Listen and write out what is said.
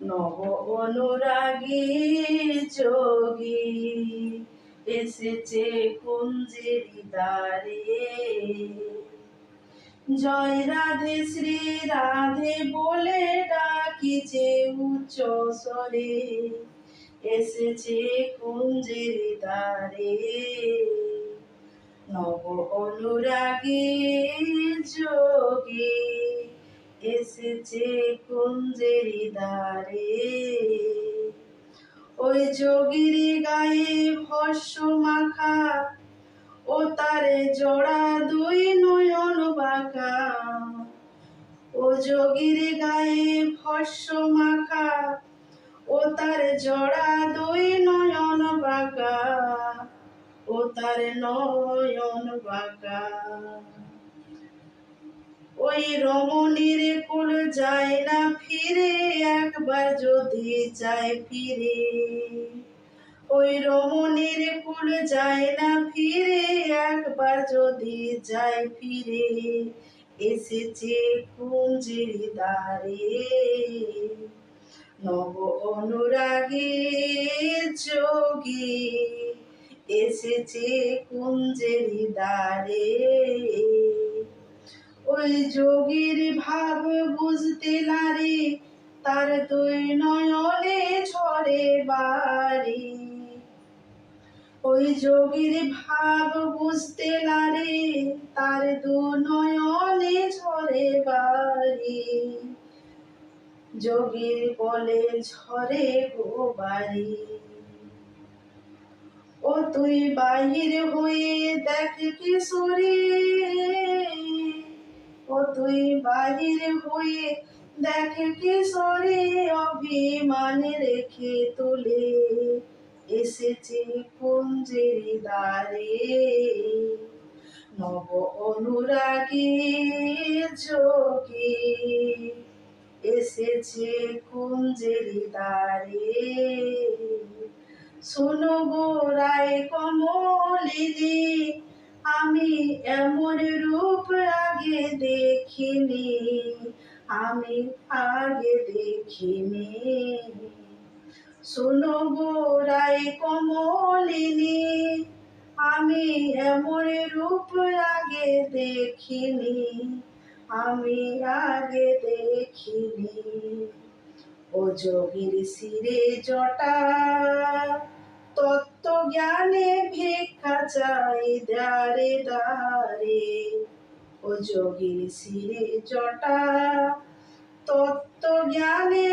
নব অনুরাগী যোগী এসেছে কুঞ্জেরি দ্বারে। জয় রাধে শ্রী রাধে বলে ডাকিছে উচ্চ স্বরে, এসেছে কুঞ্জেরি দ্বারে। নব অনুরাগী যোগী এসেছে কুঞ্জেরি দ্বারে। ওই যোগীর গায়ে ভস্য মাখা, ও তারে জোড়া দুই নয়ন বাঁকা। ও যোগীর গায়ে ভস্য মাখা, ও তার জোড়া দুই নয়ন বাঁকা। ও তার নয়ন বাঁকা। ওই রমণীর কুল যায় না ফিরে, একবার যদি যায় ফিরে। ওই রমণীর কুল যায় না ফিরে, একবার যদি যায় ফিরে। এসেছে কুঞ্জেরি দ্বারে। নব অনুরাগী যোগী এসেছে কুঞ্জেরি দ্বারে। ওই যোগীর ভাব বুঝতে নারী, তার দুই নয়নে ঝরে বাড়ি। ওই যোগীর ভাব বুঝতে নারী, তার দু নয়নে ঝরে বাড়ি। যোগীর বলে ঝরে গো বাড়ি। ও তুই বাহির হয়ে দেখ কিশোরী, ও তুই বাহির হয়ে দেখ কিশোরী, অভিমান রেখে তুলে এসেছে কুঞ্জেরি দ্বারে। নব অনুরাগী যোগী এসেছে কুঞ্জেরি দ্বারে। শোনো গো রায় কমলিনী, আমি এমন রূপ আগে দেখিনি, আমি আগে দেখিনি। শোনো গো রায় কমলিনী, আমি এমন রূপ আগে দেখিনি, আমি আগে দেখিনি। ও যোগীর শিরে জটা, তত্ত্ব জ্ঞানে ভিক্ষা চাই দ্বারে দ্বারে। ও যোগীর শিরে জটা, তত্ত্ব জ্ঞানে